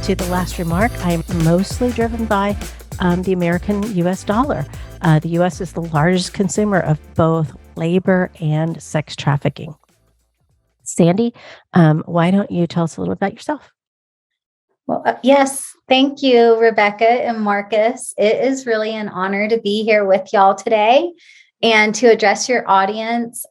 to The Last Remark. I am mostly driven by the American U.S. dollar. The U.S. is the largest consumer of both labor and sex trafficking. Sandy, why don't you tell us a little about yourself? Well, yes. Thank you, Rebecca and Marcus. It is really an honor to be here with y'all today and to address your audience.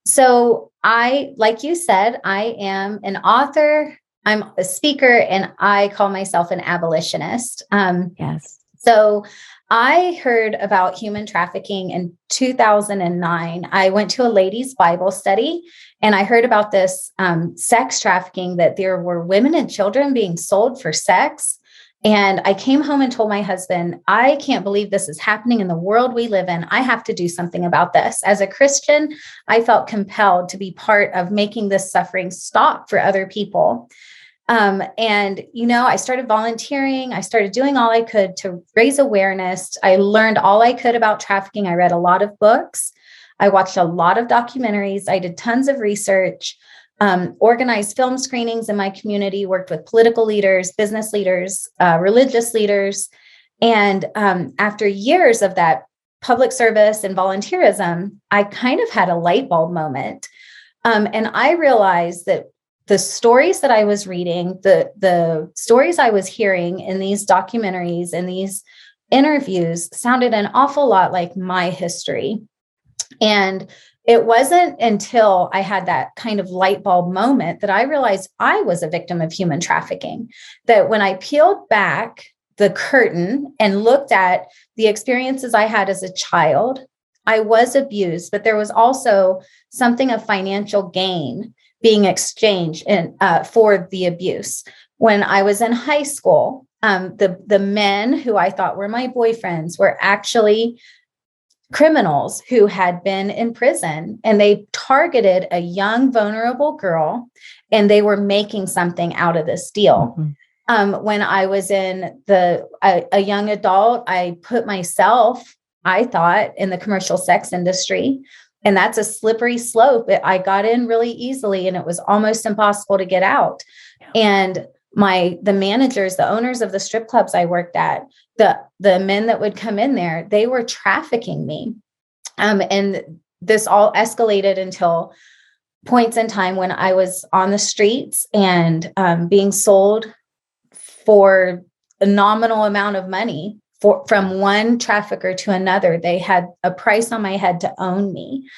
So like you said, I am an author, I'm a speaker, and I call myself an abolitionist. Yes. So I heard about human trafficking in 2009. I went to a ladies' Bible study and I heard about this sex trafficking, that there were women and children being sold for sex. And I came home and told my husband, I can't believe this is happening in the world we live in. I have to do something about this. As a Christian, I felt compelled to be part of making this suffering stop for other people. I started volunteering. I started doing all I could to raise awareness. I learned all I could about trafficking. I read a lot of books. I watched a lot of documentaries. I did tons of research, organized film screenings in my community, worked with political leaders, business leaders, religious leaders. And after years of that public service and volunteerism, I kind of had a light bulb moment. And I realized that the stories that I was reading, the stories I was hearing in these documentaries and these interviews sounded an awful lot like my history. And it wasn't until I had that kind of light bulb moment that I realized I was a victim of human trafficking. That when I peeled back the curtain and looked at the experiences I had as a child, I was abused, but there was also something of financial gain being exchanged for the abuse. When I was in high school, the men who I thought were my boyfriends were actually criminals who had been in prison, and they targeted a young, vulnerable girl, and they were making something out of this deal. Mm-hmm. When I was a young adult, I put myself, I thought, in the commercial sex industry. And that's a slippery slope. I got in really easily and it was almost impossible to get out. And the managers, the owners of the strip clubs I worked at, the men that would come in there, they were trafficking me. And this all escalated until points in time when I was on the streets and being sold for a nominal amount of money. From one trafficker to another. They had a price on my head to own me.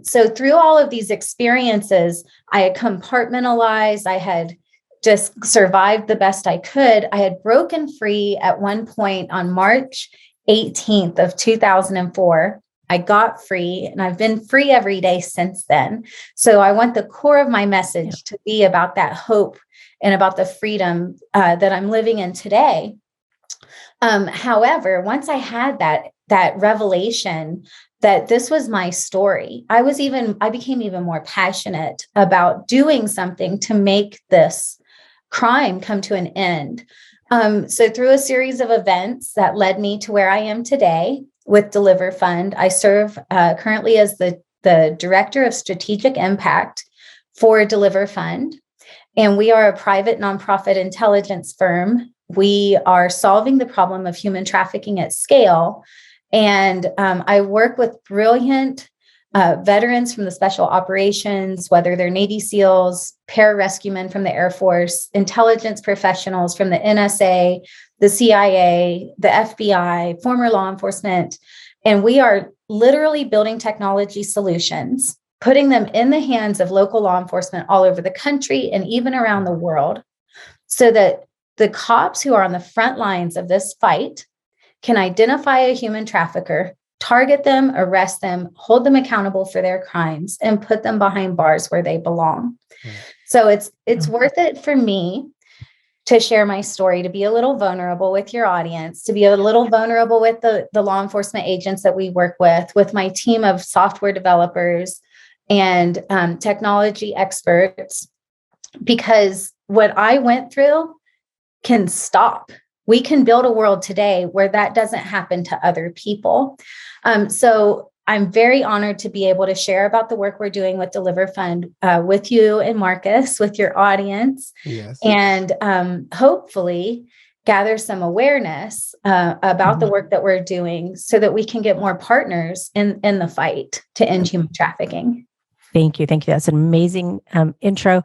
So through all of these experiences, I had compartmentalized. I had just survived the best I could. I had broken free at one point on March 18th of 2004. I got free and I've been free every day since then. So I want the core of my message to be about that hope and about the freedom that I'm living in today. However, once I had that revelation that this was my story, I became even more passionate about doing something to make this crime come to an end. So through a series of events that led me to where I am today with Deliver Fund, I serve currently as the Director of Strategic Impact for Deliver Fund. And we are a private nonprofit intelligence firm. We are solving the problem of human trafficking at scale. And I work with brilliant veterans from the special operations, whether they're Navy SEALs, pararescuemen from the Air Force, intelligence professionals from the NSA, the CIA, the FBI, former law enforcement. And we are literally building technology solutions, putting them in the hands of local law enforcement all over the country and even around the world, so that the cops who are on the front lines of this fight can identify a human trafficker, target them, arrest them, hold them accountable for their crimes, and put them behind bars where they belong. So it's worth it for me to share my story, to be a little vulnerable with your audience, to be a little vulnerable with the law enforcement agents that we work with my team of software developers and technology experts, because what I went through can stop. We can build a world today where that doesn't happen to other people. So I'm very honored to be able to share about the work we're doing with Deliver Fund with you and Marcus, with your audience, Yes. and hopefully gather some awareness about the work that we're doing so that we can get more partners in the fight to end human trafficking. Thank you. Thank you. That's an amazing intro.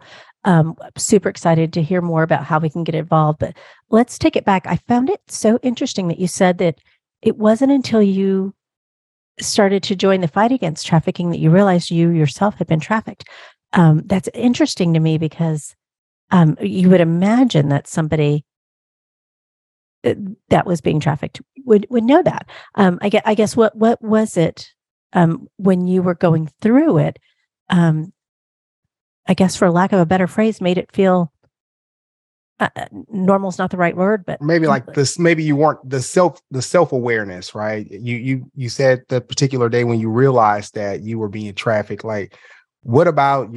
Super excited to hear more about how we can get involved. But let's take it back. I found it so interesting that you said that it wasn't until you started to join the fight against trafficking that you realized you yourself had been trafficked. That's interesting to me because you would imagine that somebody that was being trafficked would know that. I guess what was it when you were going through it? I guess, for lack of a better phrase, made it feel normal's not the right word, but maybe like this. Maybe you weren't the self-awareness, right? You said the particular day when you realized that you were being trafficked. Like, what about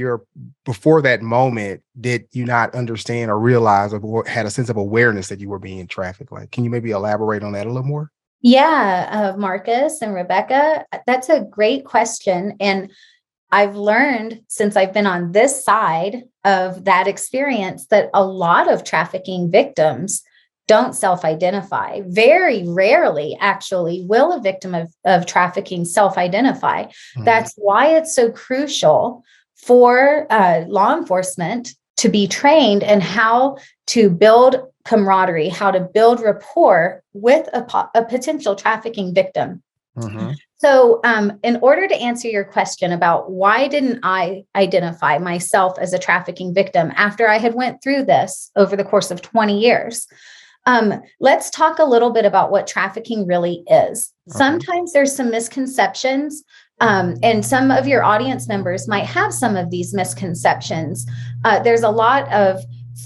before that moment did you not understand or realize or had a sense of awareness that you were being trafficked? Like, can you maybe elaborate on that a little more? Yeah, Marcus and Rebecca, that's a great question. And I've learned since I've been on this side of that experience that a lot of trafficking victims don't self-identify. Very rarely, actually, will a victim of trafficking self-identify. Mm-hmm. That's why it's so crucial for law enforcement to be trained in how to build camaraderie, how to build rapport with a potential trafficking victim. Mm-hmm. So in order to answer your question about why didn't I identify myself as a trafficking victim after I had went through this over the course of 20 years, let's talk a little bit about what trafficking really is. Okay. Sometimes there's some misconceptions, and some of your audience members might have some of these misconceptions. There's a lot of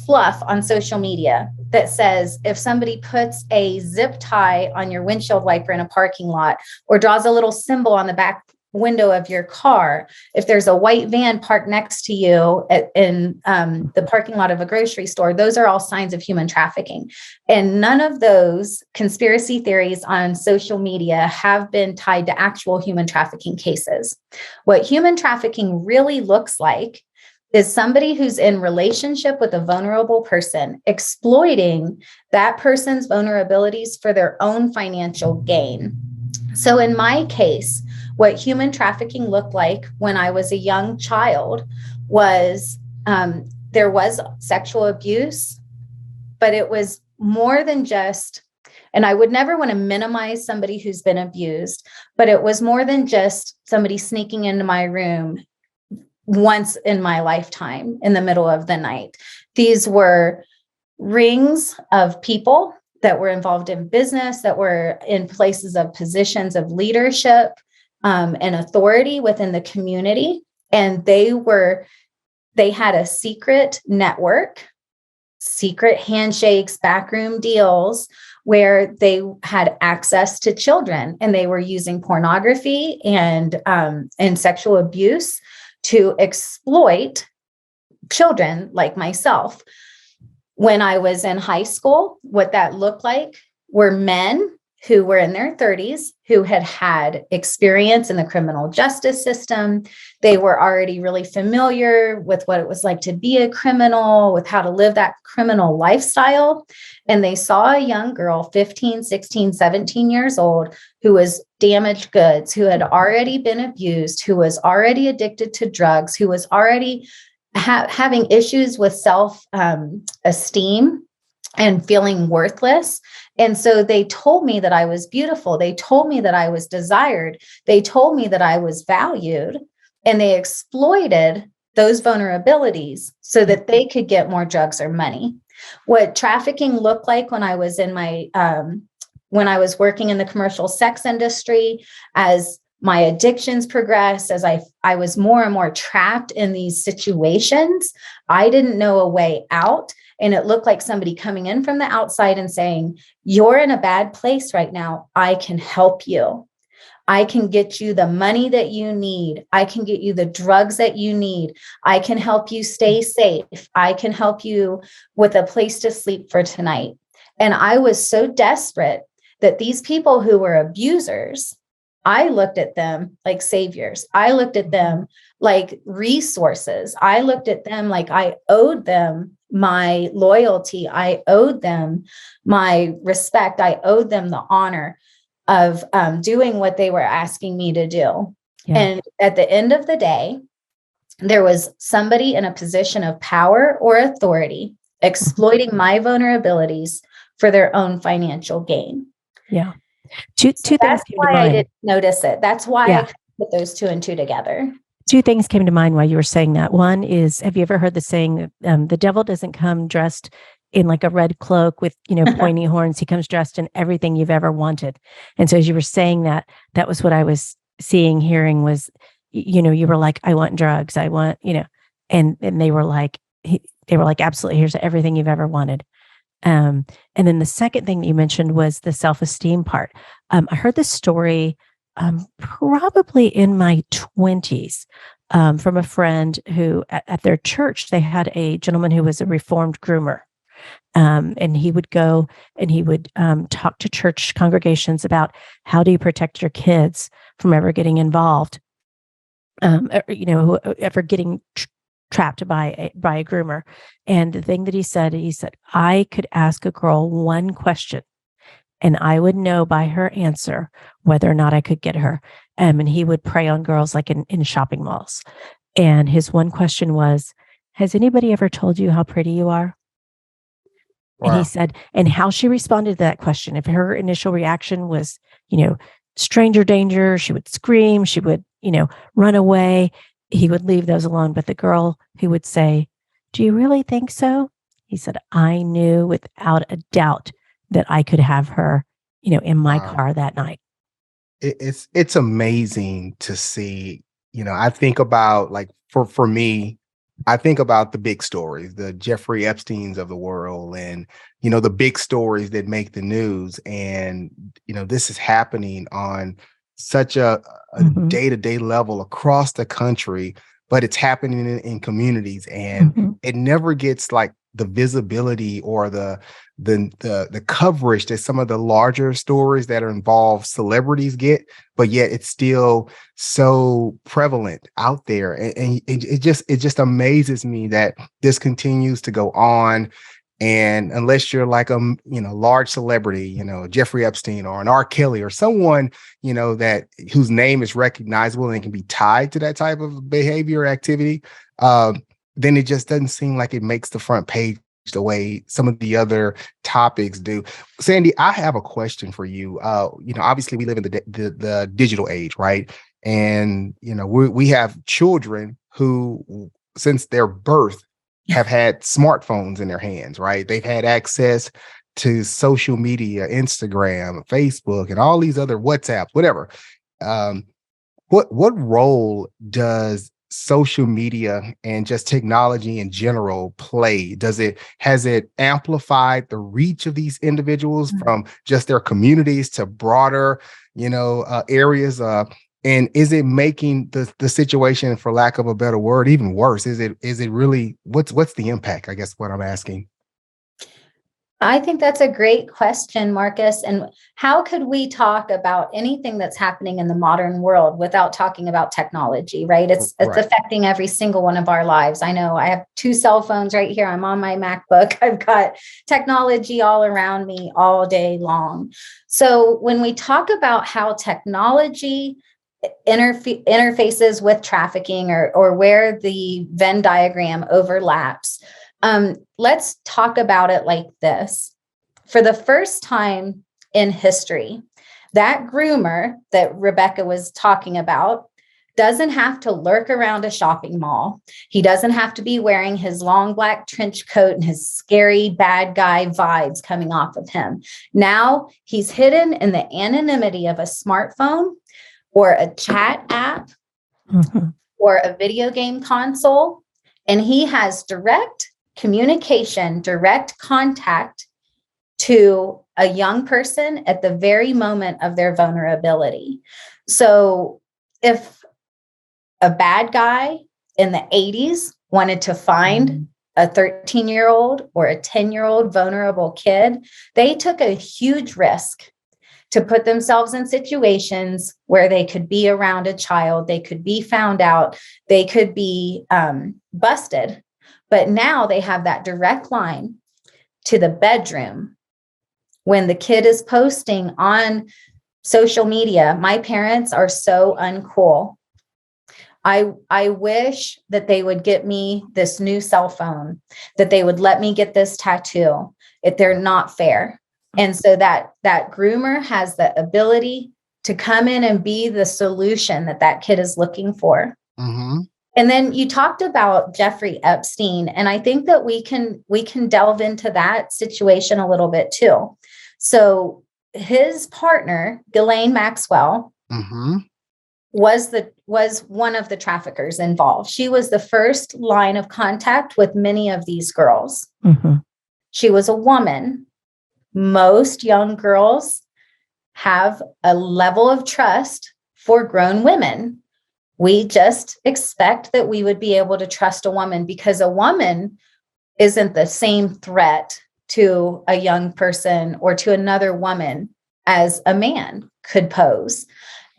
fluff on social media that says if somebody puts a zip tie on your windshield wiper in a parking lot or draws a little symbol on the back window of your car, if there's a white van parked next to you in the parking lot of a grocery store, those are all signs of human trafficking. And none of those conspiracy theories on social media have been tied to actual human trafficking cases. What human trafficking really looks like is somebody who's in relationship with a vulnerable person, exploiting that person's vulnerabilities for their own financial gain. So in my case, what human trafficking looked like when I was a young child was there was sexual abuse, but it was more than just, and I would never want to minimize somebody who's been abused, but it was more than just somebody sneaking into my room once in my lifetime in the middle of the night. These were rings of people that were involved in business, that were in places of positions of leadership and authority within the community. And they had a secret network, secret handshakes, backroom deals, where they had access to children, and they were using pornography and sexual abuse to exploit children like myself. When I was in high school, what that looked like were men who were in their 30s, who had experience in the criminal justice system. They were already really familiar with what it was like to be a criminal, with how to live that criminal lifestyle. And they saw a young girl, 15, 16, 17 years old, who was damaged goods, who had already been abused, who was already addicted to drugs, who was already having issues with self-esteem and feeling worthless. And so they told me that I was beautiful. They told me that I was desired. They told me that I was valued, and they exploited those vulnerabilities so that they could get more drugs or money. What trafficking looked like when I was in when I was working in the commercial sex industry, as my addictions progressed, as I was more and more trapped in these situations, I didn't know a way out. And it looked like somebody coming in from the outside and saying, "You're in a bad place right now. I can help you. I can get you the money that you need. I can get you the drugs that you need. I can help you stay safe. I can help you with a place to sleep for tonight." And I was so desperate that these people who were abusers, I looked at them like saviors. I looked at them like resources. I looked at them like I owed them my loyalty. I owed them my respect. I owed them the honor of doing what they were asking me to do. Yeah. And at the end of the day, there was somebody in a position of power or authority exploiting my vulnerabilities for their own financial gain. Yeah. Two things That's came to why I mind. didn't notice it. That's why Yeah. I put those two and two together. Two things came to mind while you were saying that. One is, have you ever heard the saying, the devil doesn't come dressed in like a red cloak with, pointy horns. He comes dressed in everything you've ever wanted. And so as you were saying that, that was what I was seeing, hearing was, you were like, I want drugs. I want, and they were like, absolutely, here's everything you've ever wanted. And then the second thing that you mentioned was the self-esteem part. I heard this story probably in my 20s from a friend who at their church, they had a gentleman who was a reformed groomer. And he would go and he would talk to church congregations about how do you protect your kids from ever getting involved, ever getting trapped by a groomer. And the thing that he said, I could ask a girl one question and I would know by her answer whether or not I could get her. And he would prey on girls like in shopping malls. And his one question was, has anybody ever told you how pretty you are? Wow. And he said, and how she responded to that question, if her initial reaction was, stranger danger, she would scream, she would, run away, he would leave those alone. But the girl who would say, do you really think so? He said, I knew without a doubt that I could have her, in my car that night. It's amazing to see, I think about like, for me, I think about the big stories, the Jeffrey Epsteins of the world and, the big stories that make the news. And, this is happening on such a day-to-day level across the country, but it's happening in communities and it never gets like the visibility or the coverage that some of the larger stories that are involved celebrities get, but yet it's still so prevalent out there. And it just amazes me that this continues to go on. And unless you're like a large celebrity, Jeffrey Epstein or an R. Kelly or someone, that whose name is recognizable and can be tied to that type of behavior or activity, then it just doesn't seem like it makes the front page the way some of the other topics do. Sandy, I have a question for you. Obviously we live in the digital age, right? And, we have children who, since their birth, have had smartphones in their hands, right? They've had access to social media, Instagram, Facebook, and all these other WhatsApp, whatever. What role does social media and just technology in general play? Has it amplified the reach of these individuals from just their communities to broader, areas? And is it making the situation, for lack of a better word, even worse? Is it really, what's the impact? I guess what I'm asking. I think that's a great question, Marcus. And how could we talk about anything that's happening in the modern world without talking about technology, right? It's affecting every single one of our lives. I know I have 2 cell phones right here. I'm on my MacBook. I've got technology all around me all day long. So when we talk about how technology interfaces with trafficking or where the Venn diagram overlaps, let's talk about it like this. For the first time in history, that groomer that Rebecca was talking about doesn't have to lurk around a shopping mall. He doesn't have to be wearing his long black trench coat and his scary bad guy vibes coming off of him. Now he's hidden in the anonymity of a smartphone or a chat app or a video game console, and he has direct communication, direct contact to a young person at the very moment of their vulnerability. So if a bad guy in the 80s wanted to find a 13-year-old or a 10-year-old vulnerable kid, they took a huge risk. to put themselves in situations where they could be around a child, they could be found out, they could be busted. But now they have that direct line to the bedroom. When the kid is posting on social media, my parents are so uncool. I wish that they would get me this new cell phone, that they would let me get this tattoo. They're not fair. And so that groomer has the ability to come in and be the solution that kid is looking for. Mm-hmm. And then you talked about Jeffrey Epstein, and I think that we can delve into that situation a little bit too. So his partner, Ghislaine Maxwell, Mm-hmm. was one of the traffickers involved. She was the first line of contact with many of these girls. Mm-hmm. She was a woman. Most young girls have a level of trust for grown women. We just expect that we would be able to trust a woman because a woman isn't the same threat to a young person or to another woman as a man could pose.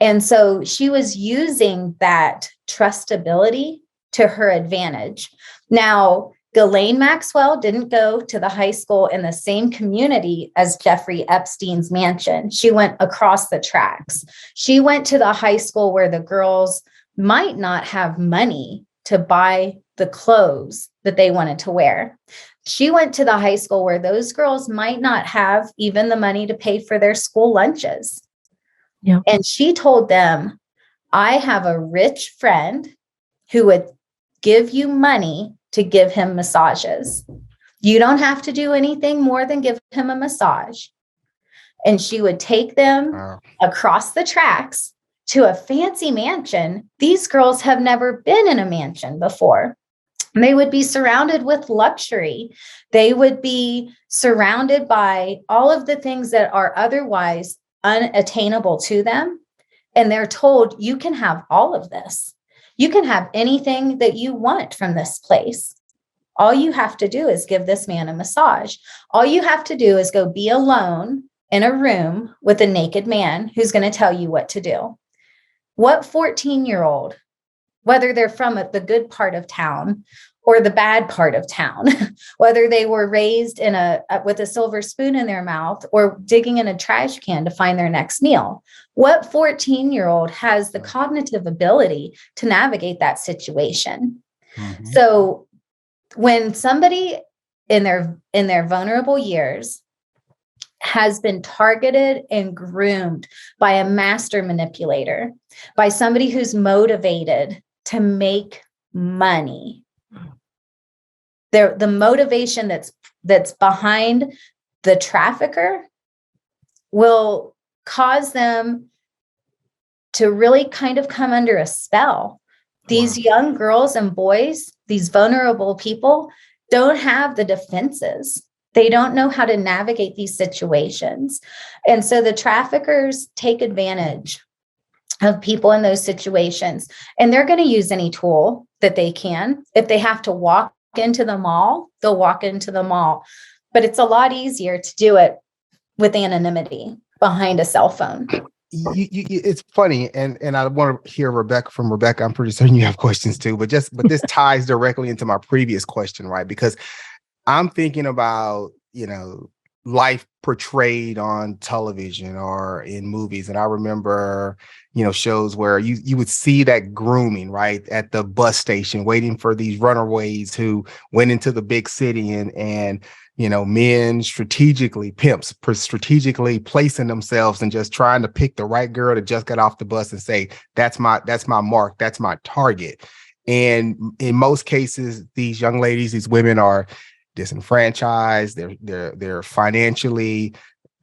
And so she was using that trustability to her advantage. Now, Ghislaine Maxwell didn't go to the high school in the same community as Jeffrey Epstein's mansion. She went across the tracks. She went to the high school where the girls might not have money to buy the clothes that they wanted to wear. She went to the high school where those girls might not have even the money to pay for their school lunches. Yeah. And she told them, I have a rich friend who would give you money to give him massages. You don't have to do anything more than give him a massage. And she would take them across the tracks to a fancy mansion. These girls have never been in a mansion before. They would be surrounded with luxury. They would be surrounded by all of the things that are otherwise unattainable to them. And they're told, you can have all of this. You can have anything that you want from this place. All you have to do is give this man a massage. All you have to do is go be alone in a room with a naked man who's going to tell you what to do. What 14-year-old, whether they're from the good part of town or the bad part of town, whether they were raised with a silver spoon in their mouth or digging in a trash can to find their next meal, what 14-year-old has the cognitive ability to navigate that situation? Mm-hmm. So when somebody in their vulnerable years has been targeted and groomed by a master manipulator, by somebody who's motivated to make money, the motivation that's behind the trafficker will cause them to really kind of come under a spell. These young girls and boys, these vulnerable people, don't have the defenses. They don't know how to navigate these situations. And so the traffickers take advantage of people in those situations. And they're going to use any tool that they can. If they have to walk into the mall, they'll walk into the mall. But it's a lot easier to do it with anonymity behind a cell phone. It's funny, and I want to hear from Rebecca. I'm pretty certain you have questions too, but this ties directly into my previous question, right? Because I'm thinking about, life portrayed on television or in movies. And I remember, shows where you would see that grooming, right, at the bus station, waiting for these runaways who went into the big city and men pimps strategically placing themselves and just trying to pick the right girl that just got off the bus and say, that's my mark, that's my target. And in most cases, these young ladies, these women are disenfranchised, they're financially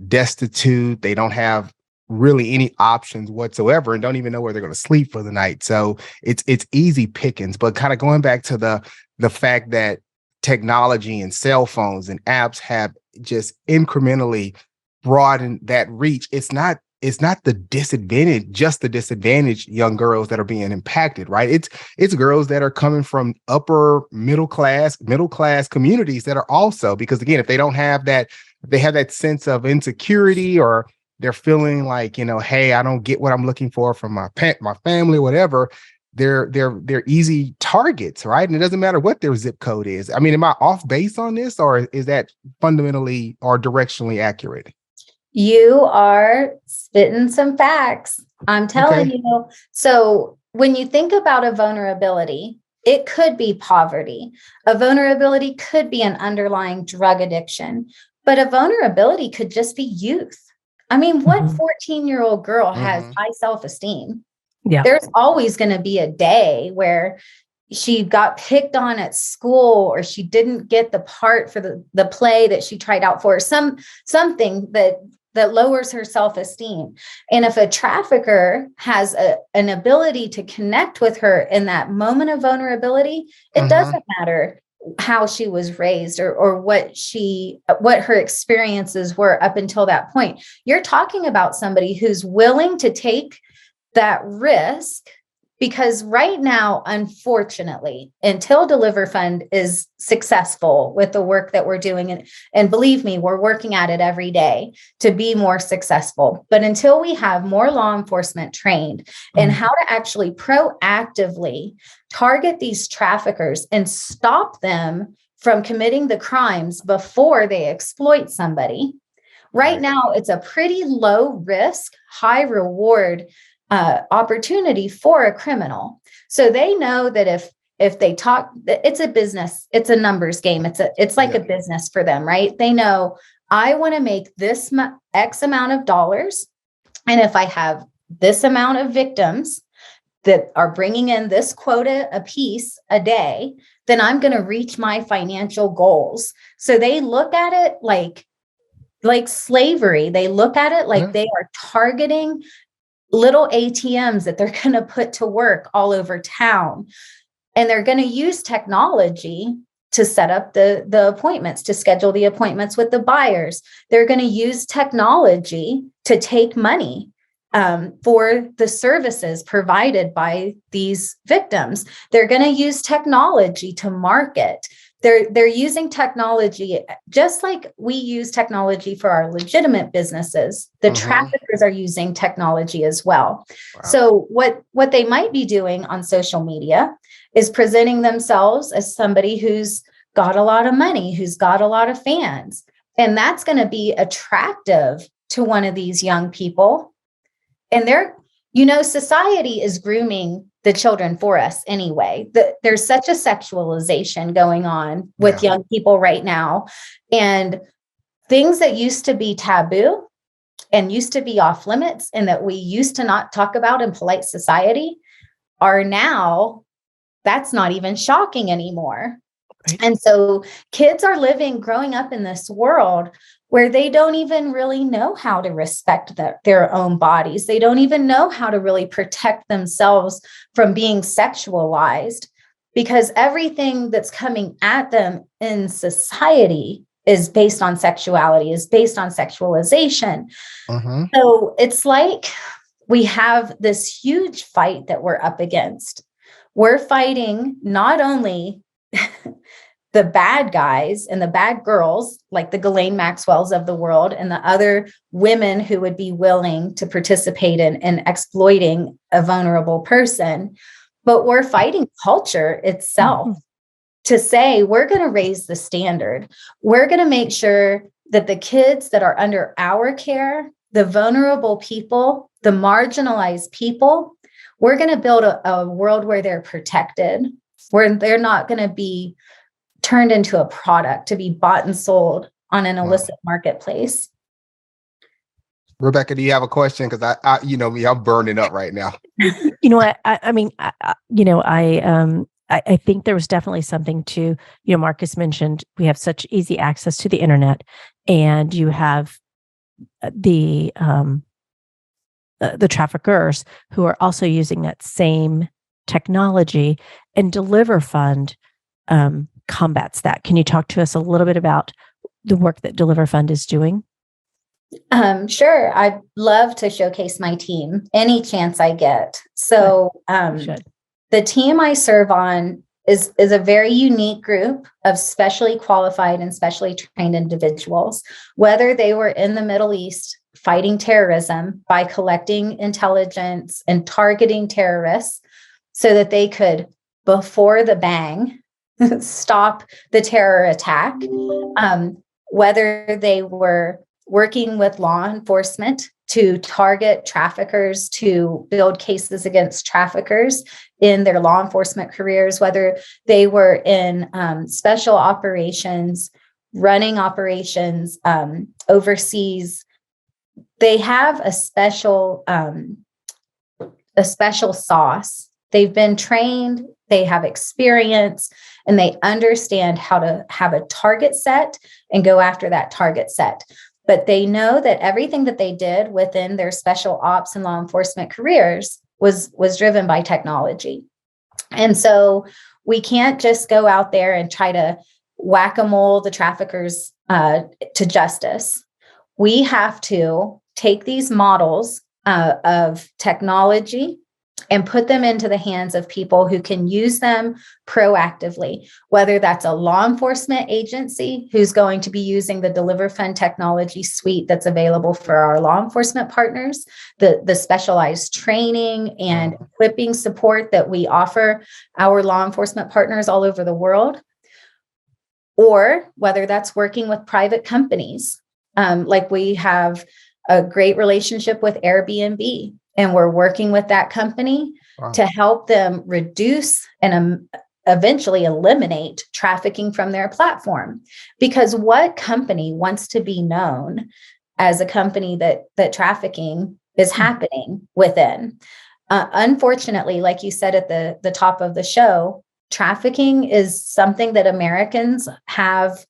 destitute, they don't have really any options whatsoever and don't even know where they're going to sleep for the night. So it's easy pickings. But kind of going back to the fact that technology and cell phones and apps have just incrementally broadened that reach, it's not the disadvantaged young girls that are being impacted, right? It's girls that are coming from upper middle class communities that are also, because again, if they don't have that, they have that sense of insecurity or they're feeling like, hey, I don't get what I'm looking for from my pet, my family, whatever. They're easy targets, right? And it doesn't matter what their zip code is. I mean, am I off base on this, or is that fundamentally or directionally accurate? You are spitting some facts. I'm telling you. So when you think about a vulnerability, it could be poverty. A vulnerability could be an underlying drug addiction, but a vulnerability could just be youth. I mean, what 14-year-old girl has high self-esteem? Yeah. There's always going to be a day where she got picked on at school, or she didn't get the part for the play that she tried out for, something that lowers her self-esteem. And if a trafficker has an ability to connect with her in that moment of vulnerability, it doesn't matter how she was raised or what her experiences were up until that point. You're talking about somebody who's willing to take that risk, because right now, unfortunately, until Deliver Fund is successful with the work that we're doing, and believe me, we're working at it every day to be more successful. But until we have more law enforcement trained in how to actually proactively target these traffickers and stop them from committing the crimes before they exploit somebody, right now, it's a pretty low risk, high reward opportunity for a criminal. So they know that if they talk, it's a business, it's a numbers game. It's like a business for them, right? They know, I want to make this X amount of dollars. And if I have this amount of victims that are bringing in this quota a piece a day, then I'm going to reach my financial goals. So they look at it like slavery. They look at it like they are targeting little ATMs that they're going to put to work all over town. And they're going to use technology to set up the appointments, to schedule the appointments with the buyers. They're going to use technology to take money for the services provided by these victims. They're going to use technology to market. They're using technology just like we use technology for our legitimate businesses. The traffickers are using technology as well. Wow. So what they might be doing on social media is presenting themselves as somebody who's got a lot of money, who's got a lot of fans. And that's going to be attractive to one of these young people. And society is grooming the children for us anyway. There's such a sexualization going on with young people right now. And things that used to be taboo and used to be off limits and that we used to not talk about in polite society are now, that's not even shocking anymore. Right. And so kids are growing up in this world where they don't even really know how to respect their own bodies. They don't even know how to really protect themselves from being sexualized, because everything that's coming at them in society is based on sexuality, is based on sexualization. So it's like we have this huge fight that we're up against. We're fighting not only the bad guys and the bad girls, like the Ghislaine Maxwell's of the world and the other women who would be willing to participate in exploiting a vulnerable person, but we're fighting culture itself to say, we're going to raise the standard. We're going to make sure that the kids that are under our care, the vulnerable people, the marginalized people, we're going to build a world where they're protected, where they're not going to be turned into a product to be bought and sold on an illicit marketplace. Rebecca, do you have a question? Because I me, I'm burning up right now. You know what? I think there was definitely something to, Marcus mentioned, we have such easy access to the internet, and you have the traffickers who are also using that same technology, and Deliver Fund combats that. Can you talk to us a little bit about the work that Deliver Fund is doing? Sure. I'd love to showcase my team any chance I get. So the team I serve on is a very unique group of specially qualified and specially trained individuals, whether they were in the Middle East fighting terrorism by collecting intelligence and targeting terrorists so that they could, before the bang, stop the terror attack. Whether they were working with law enforcement to target traffickers, to build cases against traffickers in their law enforcement careers, whether they were in special operations, running operations overseas, they have a special sauce. They've been trained, they have experience, and they understand how to have a target set and go after that target set. But they know that everything that they did within their special ops and law enforcement careers was driven by technology. And so we can't just go out there and try to whack-a-mole the traffickers to justice. We have to take these models of technology and put them into the hands of people who can use them proactively, whether that's a law enforcement agency who's going to be using the Deliver Fund technology suite that's available for our law enforcement partners, the specialized training and equipping support that we offer our law enforcement partners all over the world, or whether that's working with private companies. Like we have a great relationship with Airbnb, and we're working with that company to help them reduce and eventually eliminate trafficking from their platform. Because what company wants to be known as a company that trafficking is happening within? Unfortunately, like you said at the top of the show, trafficking is something that Americans have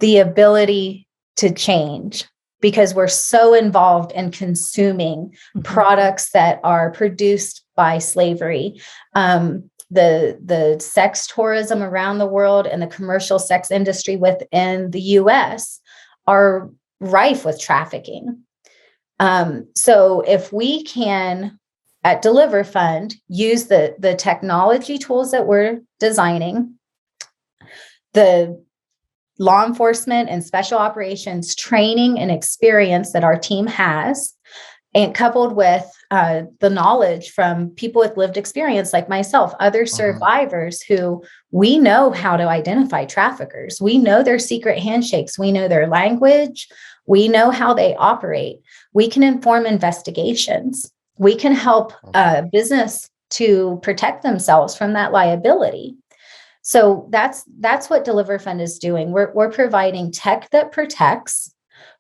the ability to change, because we're so involved in consuming products that are produced by slavery. The sex tourism around the world and the commercial sex industry within the US are rife with trafficking. So if we can, at Deliver Fund, use the technology tools that we're designing, the law enforcement and special operations training and experience that our team has, and coupled with the knowledge from people with lived experience like myself, other survivors who we know how to identify traffickers. We know their secret handshakes. We know their language. We know how they operate. We can inform investigations. We can help business to protect themselves from that liability. So that's what Deliver Fund is doing. We're providing tech that protects.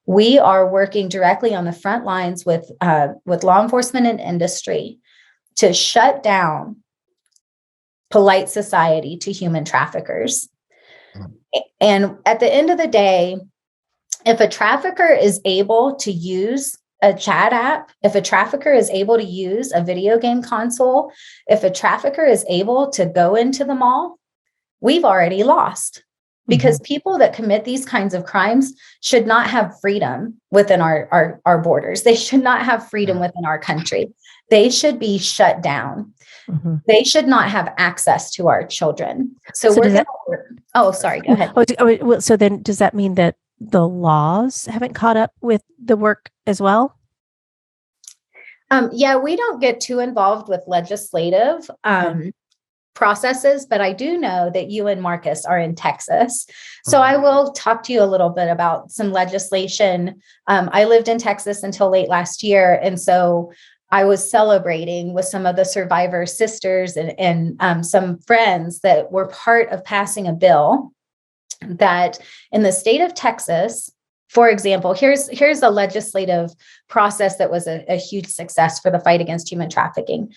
We are working directly on the front lines with law enforcement and industry to shut down polite society to human traffickers. And at the end of the day, if a trafficker is able to use a chat app, if a trafficker is able to use a video game console, if a trafficker is able to go into the mall, we've already lost, because people that commit these kinds of crimes should not have freedom within our borders. They should not have freedom within our country. They should be shut down. They should not have access to our children. So we're going to... Oh, sorry, go ahead. So then does that mean that the laws haven't caught up with the work as well? Yeah, we don't get too involved with legislative processes, but I do know that you and Marcus are in Texas. So I will talk to you a little bit about some legislation. I lived in Texas until late last year. And so I was celebrating with some of the survivor sisters and some friends that were part of passing a bill that in the state of Texas, for example, here's a legislative process that was a huge success for the fight against human trafficking.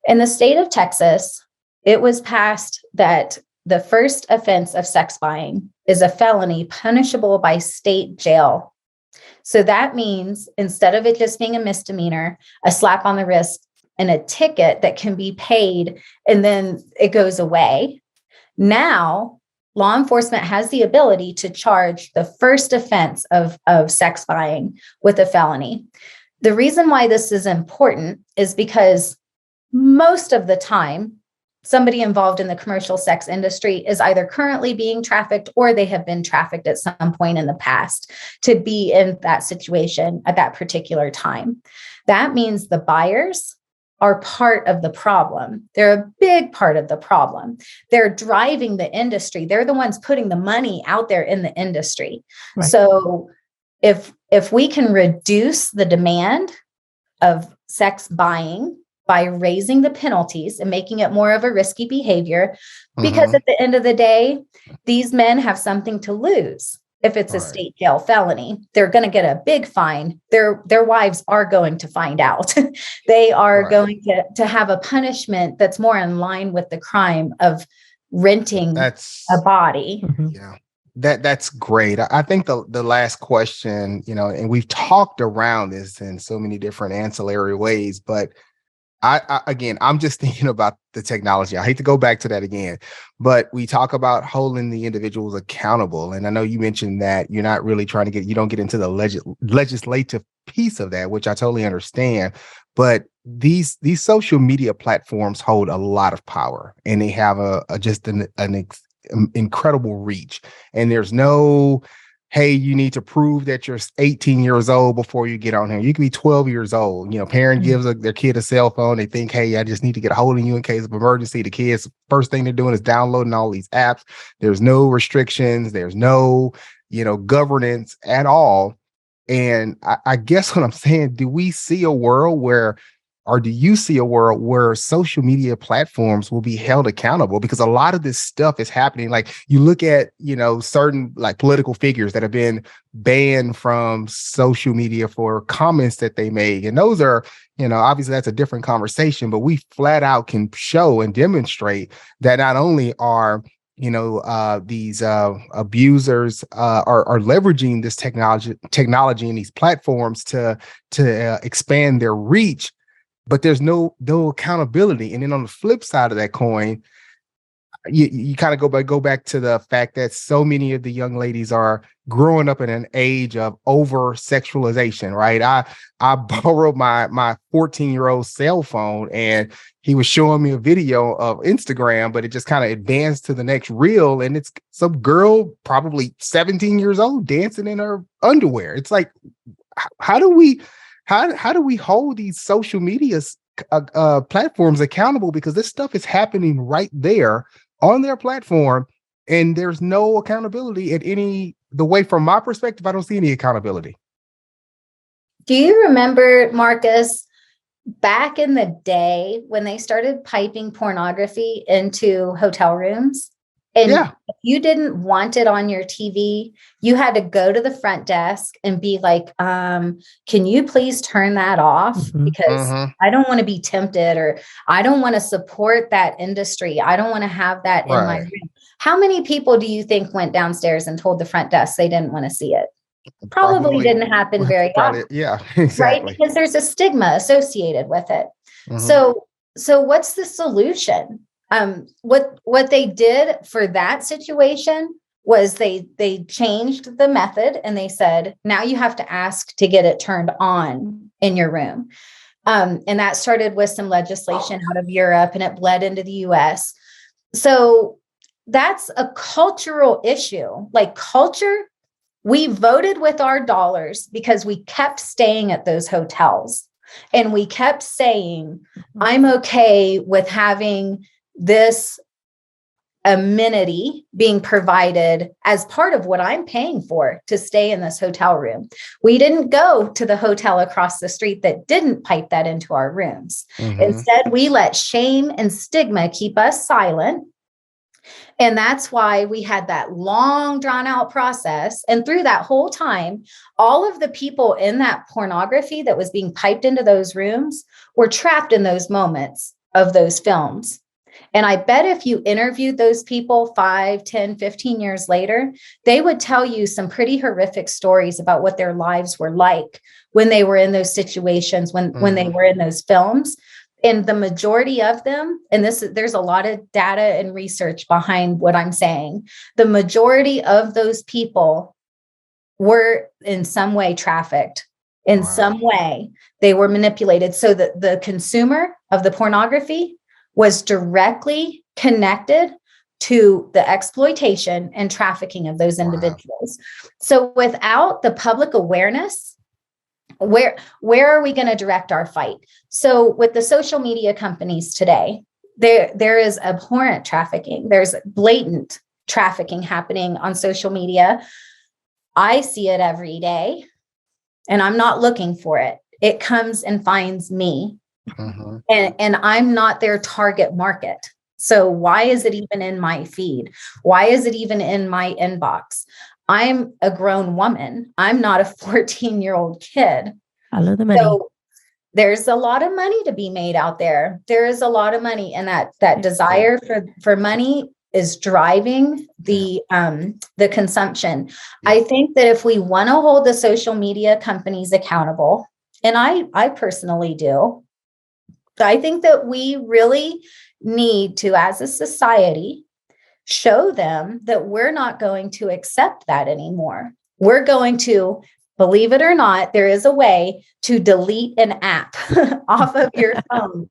In the state of Texas, it was passed that the first offense of sex buying is a felony punishable by state jail. So that means instead of it just being a misdemeanor, a slap on the wrist and a ticket that can be paid and then it goes away, now law enforcement has the ability to charge the first offense of sex buying with a felony. The reason why this is important is because most of the time, somebody involved in the commercial sex industry is either currently being trafficked or they have been trafficked at some point in the past to be in that situation at that particular time. That means the buyers are part of the problem. They're a big part of the problem. They're driving the industry. They're the ones putting the money out there in the industry. Right. So if we can reduce the demand of sex buying by raising the penalties and making it more of a risky behavior, because at the end of the day, these men have something to lose. If it's a state jail felony, they're going to get a big fine. Their wives are going to find out. They are going to have a punishment that's more in line with the crime of renting a body. Yeah. That's great. I think the last question, and we've talked around this in so many different ancillary ways, but I'm just thinking about the technology. I hate to go back to that again, but we talk about holding the individuals accountable. And I know you mentioned that you're not really trying to you don't get into the legislative piece of that, which I totally understand. But these social media platforms hold a lot of power, and they have just an incredible reach. And there's no, hey, you need to prove that you're 18 years old before you get on here. You can be 12 years old. Parent gives their kid a cell phone. They think, hey, I just need to get a hold of you in case of emergency. The kids, first thing they're doing is downloading all these apps. There's no restrictions. There's no, governance at all. And I guess what I'm saying, do we see a world where, or do you see a world where social media platforms will be held accountable? Because a lot of this stuff is happening. Like you look at, certain like political figures that have been banned from social media for comments that they made. And those are, obviously that's a different conversation, but we flat out can show and demonstrate that not only are these abusers are leveraging this technology and these platforms to expand their reach, but there's no accountability. And then on the flip side of that coin, you kind of go back to the fact that so many of the young ladies are growing up in an age of over sexualization, right? I borrowed my 14-year-old cell phone, and he was showing me a video of Instagram, but it just kind of advanced to the next reel, and it's some girl probably 17 years old dancing in her underwear. It's like, how do we hold these social media platforms accountable? Because this stuff is happening right there on their platform, and there's no accountability the way from my perspective, I don't see any accountability. Do you remember, Marcus, back in the day when they started piping pornography into hotel rooms? And if you didn't want it on your TV, you had to go to the front desk and be like, can you please turn that off? Because I don't want to be tempted, or I don't want to support that industry. I don't want to have that in my room. How many people do you think went downstairs and told the front desk they didn't want to see it? Probably didn't happen very often. Yeah, exactly. Right? Because there's a stigma associated with it. So what's the solution? What they did for that situation was they changed the method, and they said, now you have to ask to get it turned on in your room. And that started with some legislation out of Europe, and it bled into the US. So that's a cultural issue. Like culture, we voted with our dollars because we kept staying at those hotels, and we kept saying, I'm okay with having this amenity being provided as part of what I'm paying for to stay in this hotel room. We didn't go to the hotel across the street that didn't pipe that into our rooms. Instead, we let shame and stigma keep us silent. And that's why we had that long drawn out process. And through that whole time, all of the people in that pornography that was being piped into those rooms were trapped in those moments of those films. And I bet if you interviewed those people 5, 10, 15 years later, they would tell you some pretty horrific stories about what their lives were like when they were in those situations, when they were in those films. And the majority of them, and there's a lot of data and research behind what I'm saying, the majority of those people were in some way trafficked. In some way, they were manipulated. So that the consumer of the pornography was directly connected to the exploitation and trafficking of those individuals. Wow. So without the public awareness, where are we going to direct our fight? So with the social media companies today, there is abhorrent trafficking. There's blatant trafficking happening on social media. I see it every day, and I'm not looking for it. It comes and finds me, and I'm not their target market. So why is it even in my feed? Why is it even in my inbox? I'm a grown woman. I'm not a 14-year-old kid. Follow the money. So there's a lot of money to be made out there. There is a lot of money, and that desire for money is driving the consumption. I think that if we want to hold the social media companies accountable, and I personally do, I think that we really need to, as a society, show them that we're not going to accept that anymore. We're going to, believe it or not, there is a way to delete an app off of your phone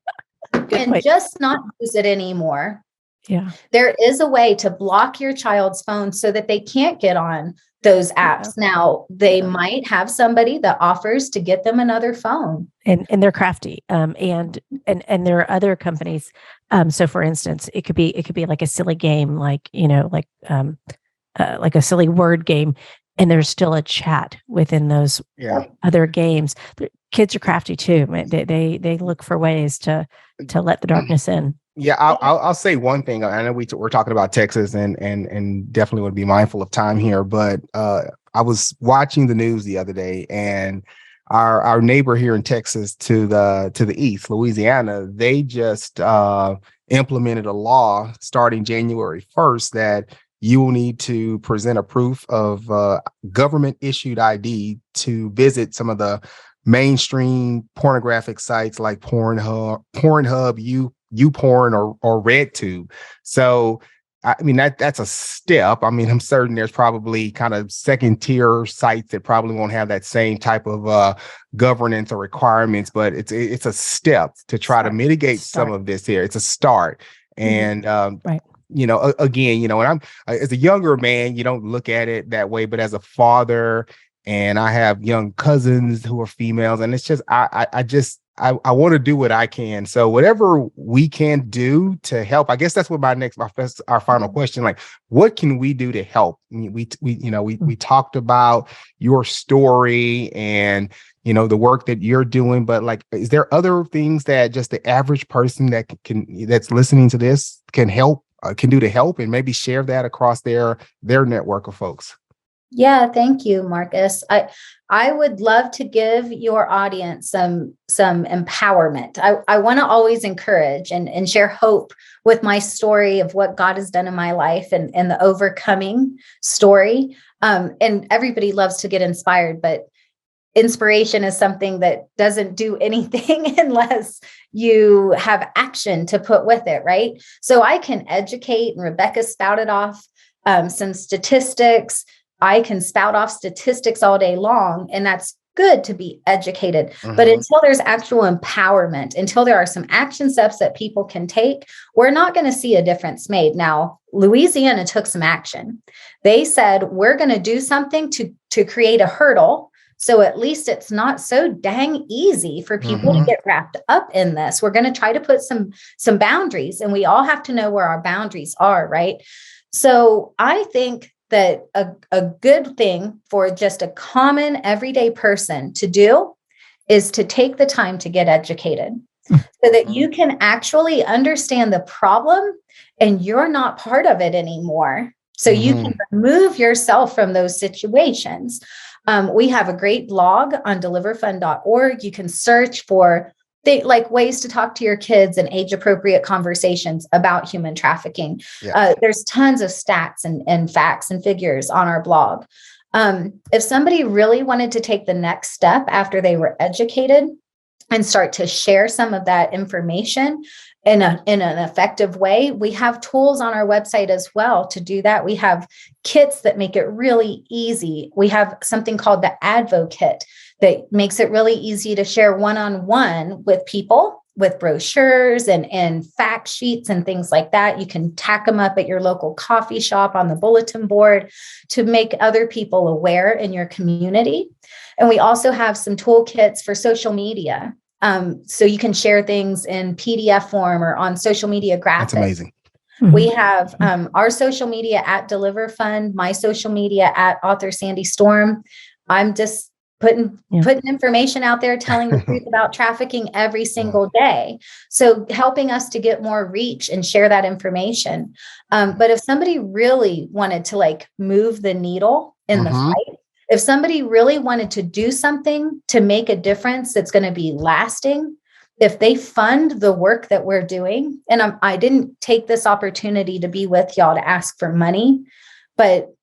and just not use it anymore. Yeah. There is a way to block your child's phone so that they can't get on those apps. Yeah. Now, they might have somebody that offers to get them another phone. And they're crafty. And there are other companies. So for instance, it could be like a silly game, like a silly word game. And there's still a chat within those other games. The kids are crafty too. They look for ways to let the darkness in. Yeah, I'll say one thing. I know we're talking about Texas and definitely want to be mindful of time here. But I was watching the news the other day, and our neighbor here in Texas to the east, Louisiana, they just implemented a law starting January 1st that you will need to present a proof of government issued ID to visit some of the mainstream pornographic sites like Pornhub, YouPorn, or RedTube. So, I mean, that's a step. I mean, I'm certain there's probably kind of second tier sites that probably won't have that same type of governance or requirements, but it's a step to try to mitigate some of this here. It's a start. And, right. You know, again, you know, and I'm as a younger man, you don't look at it that way, but as a father, and I have young cousins who are females, and it's just, I want to do what I can. So whatever we can do to help, I guess that's what our final question, like, what can we do to help? I mean, we talked about your story and, you know, the work that you're doing, but like, is there other things that just the average person that's listening to this can do to help, and maybe share that across their network of folks? Yeah, thank you, Marcus. I would love to give your audience some empowerment. I want to always encourage and share hope with my story of what God has done in my life and the overcoming story. And everybody loves to get inspired, but inspiration is something that doesn't do anything unless you have action to put with it, right? So I can educate, and Rebecca spouted off some statistics. I can spout off statistics all day long, and that's good to be educated. But until there's actual empowerment, until there are some action steps that people can take, we're not going to see a difference made. Now, Louisiana took some action. They said, we're going to do something to create a hurdle, so at least it's not so dang easy for people to get wrapped up in this. We're going to try to put some boundaries, and we all have to know where our boundaries are, right? So I think that a good thing for just a common everyday person to do is to take the time to get educated so that you can actually understand the problem and you're not part of it anymore. So you can remove yourself from those situations. We have a great blog on deliverfund.org. You can search for ways to talk to your kids and age-appropriate conversations about human trafficking. Yeah. There's tons of stats and facts and figures on our blog. If somebody really wanted to take the next step after they were educated and start to share some of that information in an effective way, we have tools on our website as well to do that. We have kits that make it really easy. We have something called the Advocate that makes it really easy to share one-on-one with people with brochures and fact sheets and things like that. You can tack them up at your local coffee shop on the bulletin board to make other people aware in your community. And we also have some toolkits for social media. So you can share things in PDF form or on social media graphics. That's amazing. We have our social media at Deliver Fund, my social media at Author Sandy Storm. I'm just putting information out there, telling the truth about trafficking every single day. So helping us to get more reach and share that information. But if somebody really wanted to like move the needle in the fight, if somebody really wanted to do something to make a difference that's going to be lasting, if they fund the work that we're doing, and I didn't take this opportunity to be with y'all to ask for money, but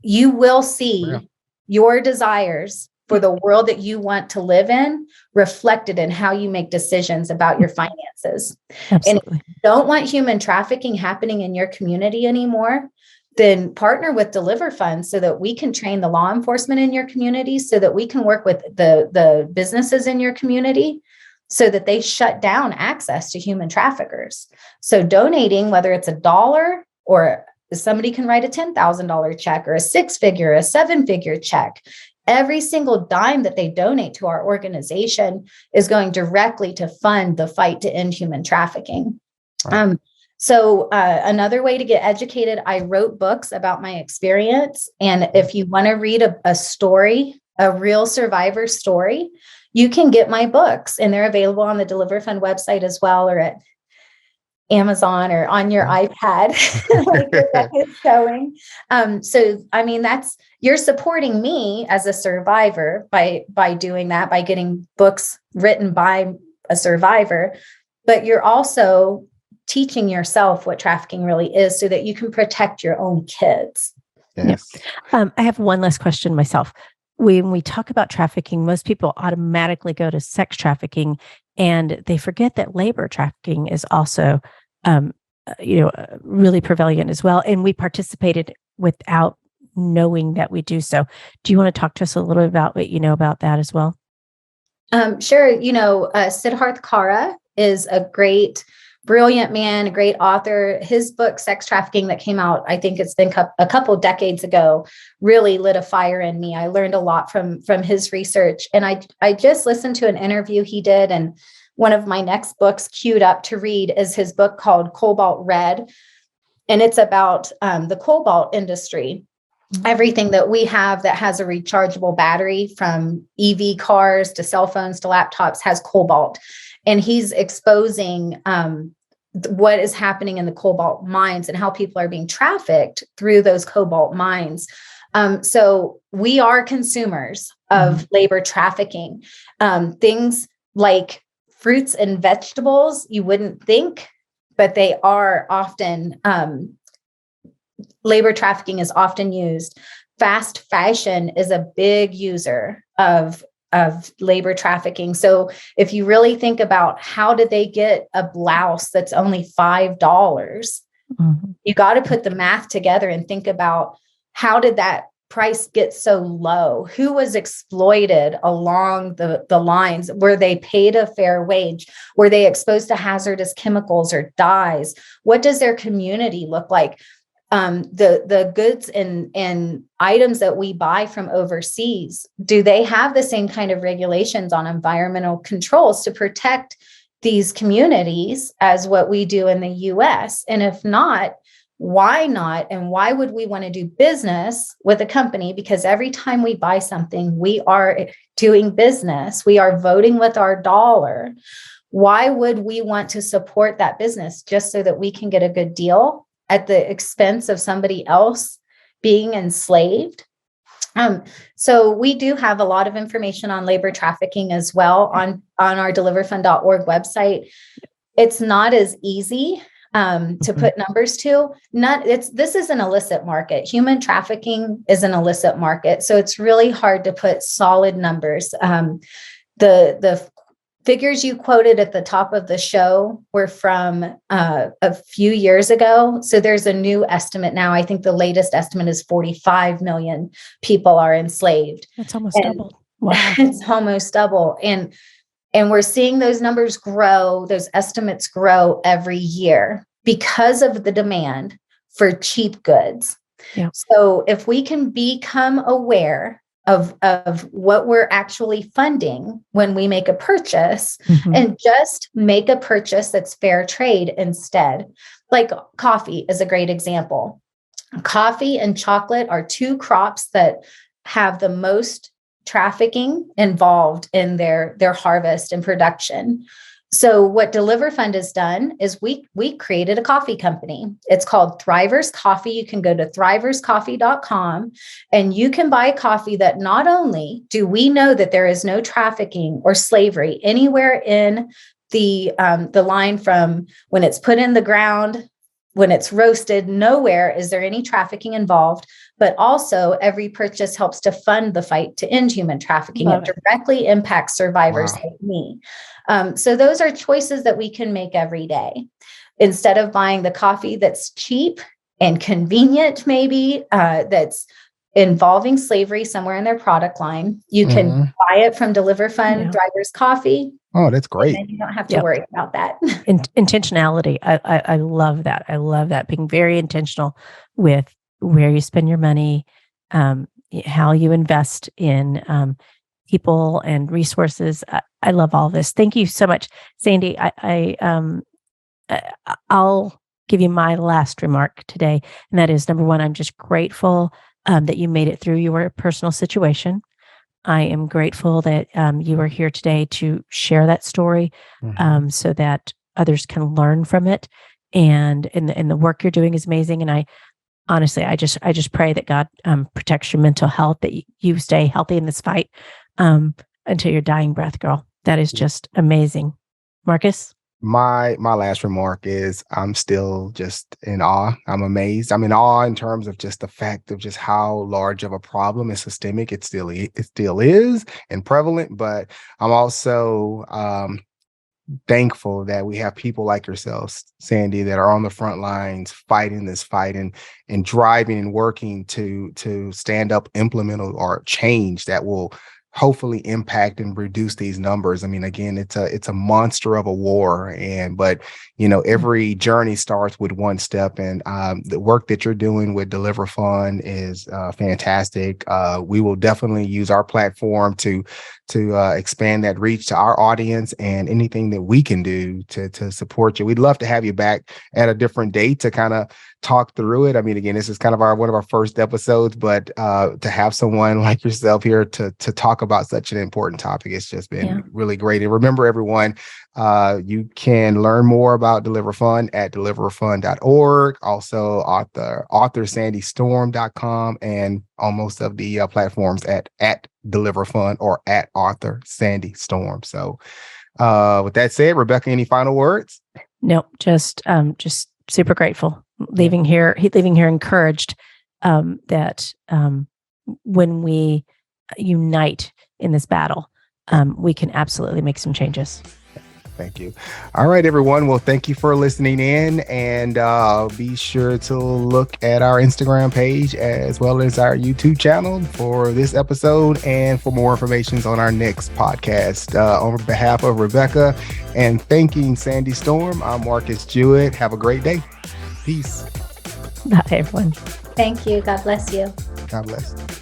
you will see your desires for the world that you want to live in reflected in how you make decisions about your finances. Absolutely. And if you don't want human trafficking happening in your community anymore, then partner with Deliver Fund so that we can train the law enforcement in your community, so that we can work with the businesses in your community so that they shut down access to human traffickers. So donating, whether it's $1 or somebody can write a $10,000 check or a 6-figure, a 7-figure check, every single dime that they donate to our organization is going directly to fund the fight to end human trafficking. Right. So another way to get educated, I wrote books about my experience. And if you want to read a story, a real survivor story, you can get my books, and they're available on the Deliver Fund website as well, or at Amazon or on your iPad, like Rebecca is showing. So, I mean, you're supporting me as a survivor by doing that, by getting books written by a survivor, but you're also teaching yourself what trafficking really is so that you can protect your own kids. Yes. I have one last question myself. When we talk about trafficking, most people automatically go to sex trafficking, and they forget that labor trafficking is also, really prevalent as well. And we participated without knowing that we do so. Do you want to talk to us a little bit about what you know about that as well? Sure. Siddharth Kara is a brilliant man, a great author. His book, Sex Trafficking, that came out, I think it's been a couple decades ago, really lit a fire in me. I learned a lot from his research. And I just listened to an interview he did. And one of my next books queued up to read is his book called Cobalt Red. And it's about the cobalt industry. Everything that we have that has a rechargeable battery, from EV cars to cell phones to laptops, has cobalt. And he's exposing what is happening in the cobalt mines and how people are being trafficked through those cobalt mines. So we are consumers of labor trafficking. Things like fruits and vegetables, you wouldn't think, but they are often, labor trafficking is often used. Fast fashion is a big user of labor trafficking. So if you really think about how did they get a blouse that's only $5, you got to put the math together and think about how did that price get so low? Who was exploited along the lines? Were they paid a fair wage? Were they exposed to hazardous chemicals or dyes? What does their community look like? The goods and items that we buy from overseas, do they have the same kind of regulations on environmental controls to protect these communities as what we do in the US? And if not, why not? And why would we want to do business with a company? Because every time we buy something, we are doing business. We are voting with our dollar. Why would we want to support that business just so that we can get a good deal at the expense of somebody else being enslaved? So we do have a lot of information on labor trafficking as well on our deliverfund.org website. It's not as easy to put numbers to. This is an illicit market. Human trafficking is an illicit market. So it's really hard to put solid numbers. The figures you quoted at the top of the show were from a few years ago. So there's a new estimate now. I think the latest estimate is 45 million people are enslaved. That's almost double. Wow. It's almost double. And And we're seeing those numbers grow, those estimates grow every year because of the demand for cheap goods. Yeah. So if we can become aware of what we're actually funding when we make a purchase, and just make a purchase that's fair trade instead. Like coffee is a great example. Coffee and chocolate are two crops that have the most trafficking involved in their harvest and production. So what Deliver Fund has done is we created a coffee company. It's called Thrivers Coffee. You can go to thriverscoffee.com and you can buy coffee that not only do we know that there is no trafficking or slavery anywhere in the line from when it's put in the ground, when it's roasted, nowhere is there any trafficking involved, but also every purchase helps to fund the fight to end human trafficking. It directly impacts survivors like me. So those are choices that we can make every day. Instead of buying the coffee that's cheap and convenient, maybe that's involving slavery somewhere in their product line, you can buy it from Deliver Fund, Thrivers Coffee. Oh, that's great. And you don't have to worry about that. Intentionality. I love that. I love that. Being very intentional with where you spend your money, how you invest in people and resources. I love all this. Thank you so much, Sandy. I'll give you my last remark today, and that is, number one, I'm just grateful that you made it through your personal situation. I am grateful that you are here today to share that story so that others can learn from it. And the work you're doing is amazing. And I honestly just pray that God protects your mental health, that you stay healthy in this fight until your dying breath, girl. That is just amazing. Marcus? My last remark is I'm still just in awe. I'm amazed. I'm in awe in terms of just the fact of just how large of a problem is systemic. It still is and prevalent, but I'm also thankful that we have people like yourselves, Sandy, that are on the front lines fighting this fight and driving and working to stand up, implement or change that will hopefully impact and reduce these numbers. I mean, again, it's a monster of a war, but every journey starts with one step, and the work that you're doing with Deliver Fund is fantastic. We will definitely use our platform to expand that reach to our audience, and anything that we can do to support you. We'd love to have you back at a different date to kind of talk through it. I mean, again, this is kind of one of our first episodes, but to have someone like yourself here to talk about such an important topic, it's just been really great. And remember, everyone, you can learn more about Deliver Fund at deliverfund.org. Also, author.sandystorm.com, and on most of the platforms at Deliver Fund or at Author Sandy Storm. So, with that said, Rebecca, any final words? No, just super grateful. Leaving here encouraged that when we unite in this battle, we can absolutely make some changes. Thank you. All right, everyone. Well, thank you for listening in, and be sure to look at our Instagram page as well as our YouTube channel for this episode and for more information on our next podcast. On behalf of Rebecca and thanking Sandy Storm, I'm Marcus Jewett. Have a great day. Peace. Bye, everyone. Thank you. God bless you. God bless.